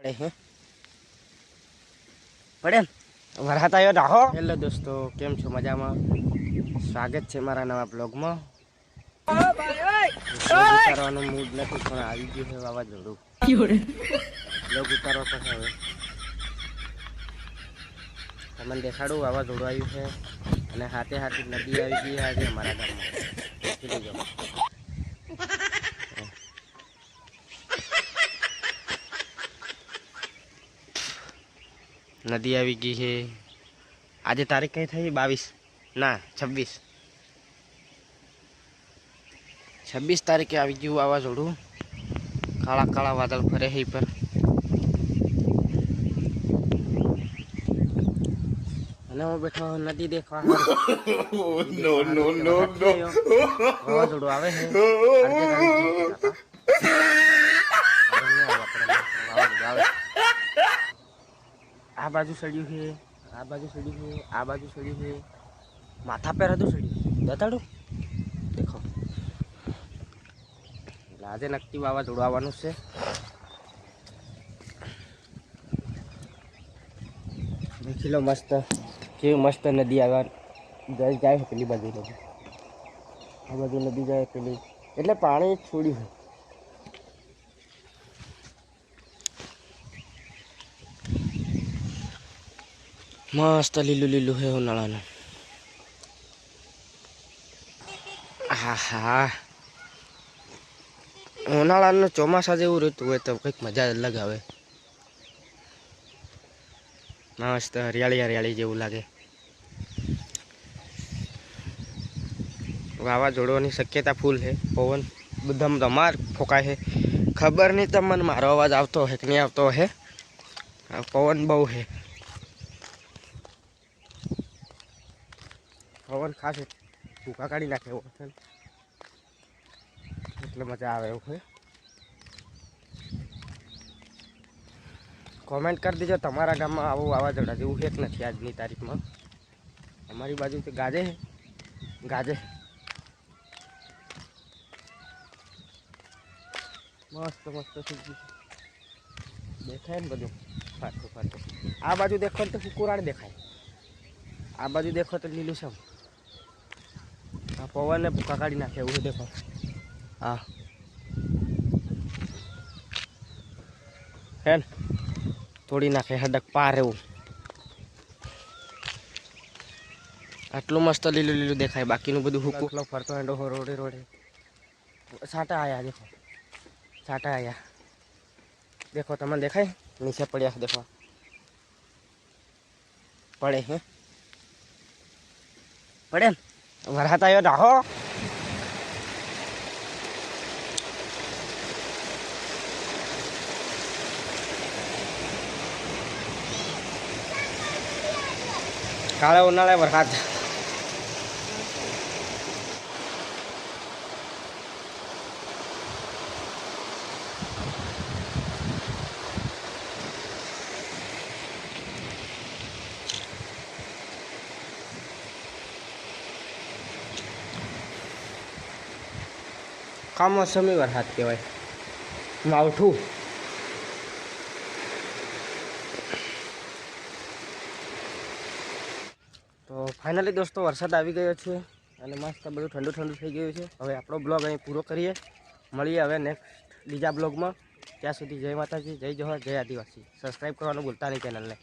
હે પડે વરસાદ આવ્યો ડાહો. હેલો દોસ્તો, કેમ છો? મજામાં? સ્વાગત છે મારા નવા બ્લોગમાં. બ્લોગ ઉતારવાનો મૂડ નથી પણ આવી ગયું છે વાવાઝોડું. બ્લોગ ઉતારવા પડે હવે. તમને દેખાડું વાવાઝોડું આવ્યું છે અને હાથે હાથે નદી આવી ગઈ આજે અમારા ગામમાં. દેખી લેજો. નદી આવી ગઈ છે. આજે તારીખ કઈ થઈ? 22 ના 26 તારીખે આવી ગયું વાવાઝોડું. કાળા કાળા વાદળ ફરે છે પર. અને હું બેઠો નદી દેખવા. નો નો નો નો વાવાઝોડું આવે છે. આ બાજુ સડ્યું છે, આ બાજુ સડ્યું છે, આ બાજુ સડ્યું છે. માથા પર હતું સડ્યું. બતાડું દેખો. એટલે આજે નક્કી વાવાઝોડું આવવાનું છે. દેખી લો મસ્ત કેવી મસ્ત નદી આગળ જાય પેલી બાજુ નદી. આ બાજુ નદી જાય પેલી એટલે પાણી છોડ્યું છે. મસ્ત લીલું લીલું છે ઉનાળાનું. હા હા, ઉનાળાનું ચોમાસા જેવું રહેતું હોય તો કંઈક મજા અલગ આવે. મસ્ત હરિયાળી હરિયાળી જેવું લાગે. વાવાઝોડવાની શક્યતા ફૂલ છે. પવન બધા ધમાર ફોંકાય છે. ખબર નહીં તમને મારો અવાજ આવતો હે કે નહીં આવતો હે. પવન બહુ છે. પવન ખાસ ભૂકા કાઢી નાખે એવો છે એટલે મજા આવે એવું છે. કોમેન્ટ કરી દેજો તમારા ગામમાં આવું વાવાઝોડા જેવું છે કે નથી આજની તારીખમાં. અમારી બાજુ તો ગાજે ગાજે મસ્ત મસ્ત થઈ દેખાય ને બધું ફાટું ફાટું. આ બાજુ દેખો તો કુરાડ દેખાય, આ બાજુ દેખો તો લીલું છે. આ પવનને ભૂકા કાઢી નાખે એવું દેખો. હા હે ને તોડી નાખે હડક પાર એવું. આટલું મસ્ત લીલું લીલું દેખાય, બાકીનું બધું હુકું ફરતો હેડો રોડે રોડે. છાંટા આયા દેખો, છાંટા આયા દેખો. તમને દેખાય નીચે પડ્યા દેખો. પડે હે પડે ને વરસાદ આવ્યો ડાહો. કાલે ઉનાળે વરસાદ. કમોસમી વરસાદ કહેવાય, માવઠું. તો ફાઇનલી દોસ્તો વરસાદ આવી ગયો છે અને મસ્ત બધું ઠંડુ ઠંડુ થઈ ગયું છે. હવે આપણો બ્લોગ અહીં પૂરો કરીએ. મળીએ હવે નેક્સ્ટ બીજા બ્લોગમાં. ત્યાં સુધી જય માતાજી, જય જોહર, જય આદિવાસી. સબસ્ક્રાઈબ કરવાનું ભૂલતા નહીં ચેનલને.